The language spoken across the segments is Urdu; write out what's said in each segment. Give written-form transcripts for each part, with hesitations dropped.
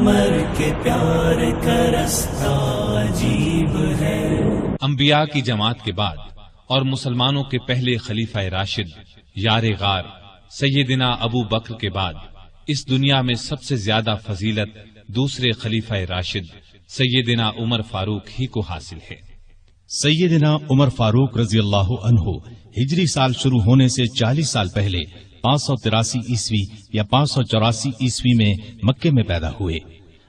عمر کے پیار کا رستہ عجیب ہے۔ انبیاء کی جماعت کے بعد اور مسلمانوں کے پہلے خلیفہ راشد یار غار سیدنا ابو بکر کے بعد اس دنیا میں سب سے زیادہ فضیلت دوسرے خلیفہ راشد سیدنا عمر فاروق ہی کو حاصل ہے۔ سیدنا عمر فاروق رضی اللہ عنہ ہجری سال شروع ہونے سے 40 سال پہلے 583 عیسوی یا 584 عیسوی میں مکے میں پیدا ہوئے۔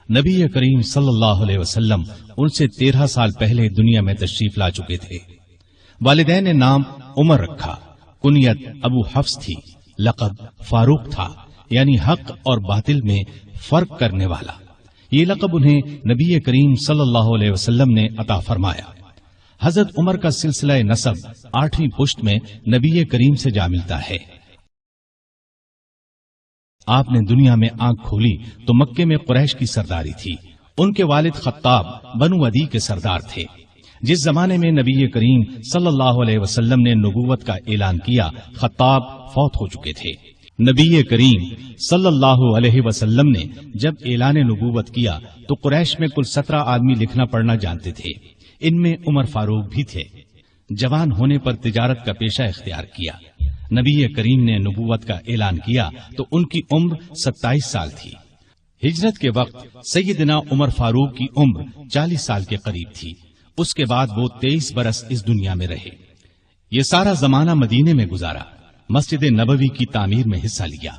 نبی کریم صلی اللہ علیہ وسلم ان سے 13 سال پہلے دنیا میں تشریف لا چکے تھے۔ والدین نے نام عمر رکھا، کنیت ابو حفص تھی، لقب فاروق تھا، یعنی حق اور باطل میں فرق کرنے والا۔ یہ لقب انہیں نبی کریم صلی اللہ علیہ وسلم نے عطا فرمایا۔ حضرت عمر کا سلسلہ نسب 8ویں پشت میں نبی کریم سے جا ملتا ہے۔ آپ نے دنیا میں آنکھ کھولی تو مکے میں قریش کی سرداری تھی۔ ان کے والد خطاب بنو عدی کے سردار تھے۔ جس زمانے میں نبی کریم صلی اللہ علیہ وسلم نے نبوت کا اعلان کیا، خطاب فوت ہو چکے تھے۔ نبی کریم صلی اللہ علیہ وسلم نے جب اعلان نبوت کیا تو قریش میں کل 17 آدمی لکھنا پڑھنا جانتے تھے۔ ان میں عمر فاروق بھی تھے۔ جوان ہونے پر تجارت کا پیشہ اختیار کیا۔ نبی کریم نے نبوت کا اعلان کیا تو ان کی عمر 27 سال تھی۔ ہجرت کے وقت سیدنا عمر فاروق کی عمر 40 سال کے قریب تھی۔ اس کے بعد وہ 23 برس اس دنیا میں رہے۔ یہ سارا زمانہ مدینے میں گزارا، مسجد نبوی کی تعمیر میں حصہ لیا۔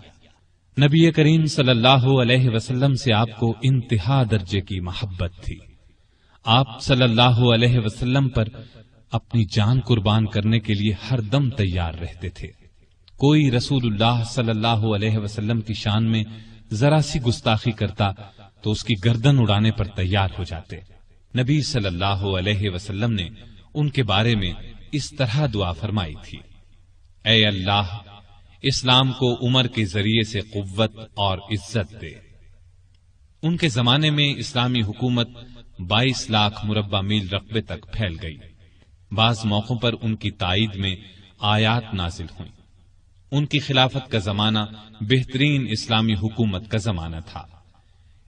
نبی کریم صلی اللہ علیہ وسلم سے آپ کو انتہا درجے کی محبت تھی۔ آپ صلی اللہ علیہ وسلم پر اپنی جان قربان کرنے کے لیے ہر دم تیار رہتے تھے۔ کوئی رسول اللہ صلی اللہ علیہ وسلم کی شان میں ذرا سی گستاخی کرتا تو اس کی گردن اڑانے پر تیار ہو جاتے۔ نبی صلی اللہ علیہ وسلم نے ان کے بارے میں اس طرح دعا فرمائی تھی: اے اللہ، اسلام کو عمر کے ذریعے سے قوت اور عزت دے۔ ان کے زمانے میں اسلامی حکومت 22 لاکھ مربع میل رقبے تک پھیل گئی۔ بعض موقعوں پر ان کی تائید میں آیات نازل ہوئیں۔ ان کی خلافت کا زمانہ بہترین اسلامی حکومت کا زمانہ تھا۔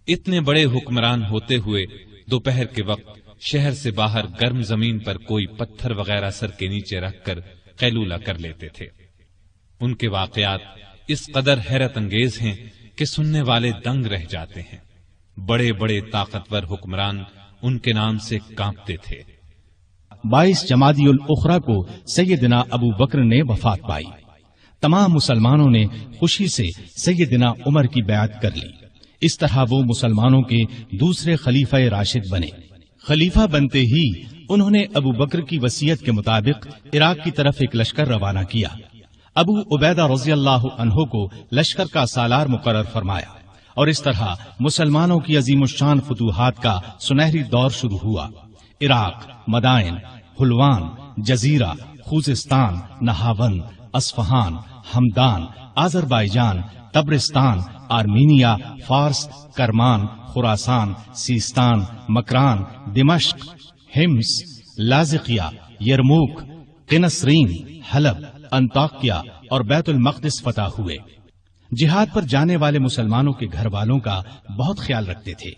اتنے بڑے حکمران ہوتے ہوئے دوپہر کے وقت شہر سے باہر گرم زمین پر کوئی پتھر وغیرہ سر کے نیچے رکھ کر قیلولہ کر لیتے تھے۔ ان کے واقعات اس قدر حیرت انگیز ہیں کہ سننے والے دنگ رہ جاتے ہیں۔ بڑے بڑے طاقتور حکمران ان کے نام سے کانپتے تھے۔ 22 جمادی الاخری کو سیدنا ابو بکر نے وفات پائی۔ تمام مسلمانوں نے خوشی سے سیدنا عمر کی بیعت کر لی۔ اس طرح وہ مسلمانوں کے دوسرے خلیفہ راشد بنے۔ خلیفہ بنتے ہی انہوں نے ابو بکر کی وصیت کے مطابق عراق کی طرف ایک لشکر روانہ کیا۔ ابو عبیدہ رضی اللہ عنہ کو لشکر کا سالار مقرر فرمایا، اور اس طرح مسلمانوں کی عظیم الشان فتوحات کا سنہری دور شروع ہوا۔ Iraq, Madain, Hulwan, Jazira, Khuzestan, Nahavand, Isfahan, Hamadan, Azerbaijan, Tabaristan, Armenia, Fars, Kerman, خراسان، سیستان، مکران، دمشق، حمص، لاذقیہ، یرموک، قنسرین، حلب، انطاکیہ اور بیت المقدس فتح ہوئے۔ جہاد پر جانے والے مسلمانوں کے گھر والوں کا بہت خیال رکھتے تھے۔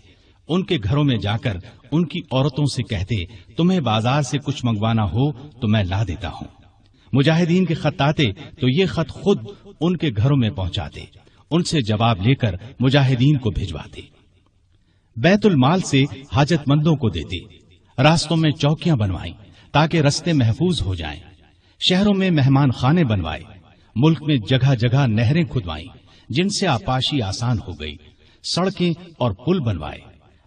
ان کے گھروں میں جا کر ان کی عورتوں سے کہتے، تمہیں بازار سے کچھ منگوانا ہو تو میں لا دیتا ہوں۔ مجاہدین کے خط آتے تو یہ خط خود ان کے گھروں میں پہنچاتے، ان سے جواب لے کر مجاہدین کو بھجواتے۔ بیت المال سے حاجت مندوں کو دیتے۔ راستوں میں چوکیاں بنوائیں تاکہ رستے محفوظ ہو جائیں۔ شہروں میں مہمان خانے بنوائے۔ ملک میں جگہ جگہ نہریں کھدوائیں جن سے آپاشی آسان ہو گئی۔ سڑکیں اور پل بنوائے۔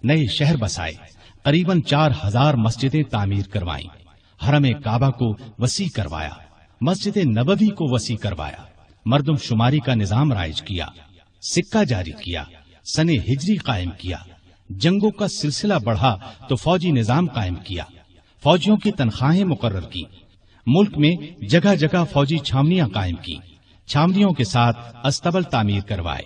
نئے شہر بسائے۔ قریباً 4000 مسجدیں تعمیر کروائیں۔ حرم کعبہ کو وسیع کروایا۔ مسجد نبوی کو وسیع کروایا۔ مردم شماری کا نظام رائج کیا۔ سکہ جاری کیا۔ سن ہجری قائم کیا۔ جنگوں کا سلسلہ بڑھا تو فوجی نظام قائم کیا۔ فوجیوں کی تنخواہیں مقرر کی۔ ملک میں جگہ جگہ فوجی چھاونیاں قائم کی۔ چھاونیوں کے ساتھ استبل تعمیر کروائے۔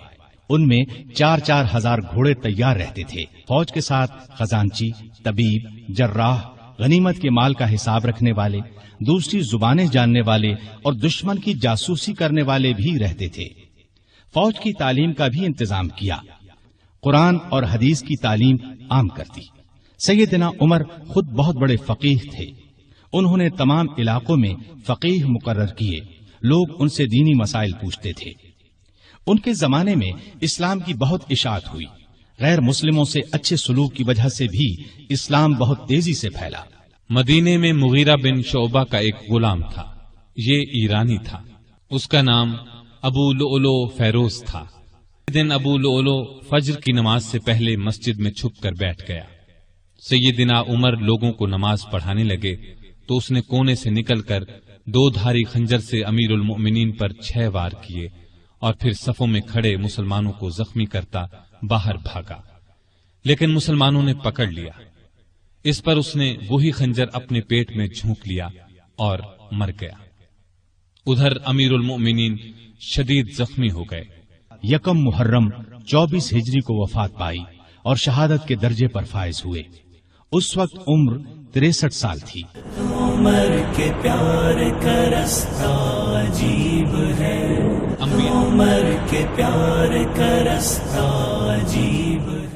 ان میں 4-4 ہزار گھوڑے تیار رہتے تھے۔ فوج کے ساتھ خزانچی، طبیب، جراح، غنیمت کے مال کا حساب رکھنے والے، دوسری زبانیں جاننے والے اور دشمن کی جاسوسی کرنے والے بھی رہتے تھے۔ فوج کی تعلیم کا بھی انتظام کیا۔ قرآن اور حدیث کی تعلیم عام کر دی۔ سیدنا عمر خود بہت بڑے فقیہ تھے، انہوں نے تمام علاقوں میں فقیہ مقرر کیے، لوگ ان سے دینی مسائل پوچھتے تھے۔ ان کے زمانے میں اسلام کی بہت اشاعت ہوئی، غیر مسلموں سے اچھے سلوک کی وجہ سے بھی اسلام بہت تیزی سے پھیلا۔ مدینے میں مغیرہ بن شعبہ کا ایک غلام تھا، یہ ایرانی تھا، اس کا نام ابو لؤلؤ فیروز تھا۔ ایک دن ابو لؤلؤ فجر کی نماز سے پہلے مسجد میں چھپ کر بیٹھ گیا۔ سیدنا عمر لوگوں کو نماز پڑھانے لگے تو اس نے کونے سے نکل کر 2 دھاری خنجر سے امیر المؤمنین پر 6 وار کیے اور پھر صفوں میں کھڑے مسلمانوں کو زخمی کرتا باہر بھاگا، لیکن مسلمانوں نے پکڑ لیا۔ اس پر اس نے وہی خنجر اپنے پیٹ میں جھونک لیا اور مر گیا۔ ادھر امیر المؤمنین شدید زخمی ہو گئے۔ یکم محرم 24 ہجری کو وفات پائی اور شہادت کے درجے پر فائز ہوئے۔ اس وقت عمر 63 سال تھی۔ عمر کے پیار کا رستہ عجیب ہے، عمر کے پیار کا رستہ عجیب ہے۔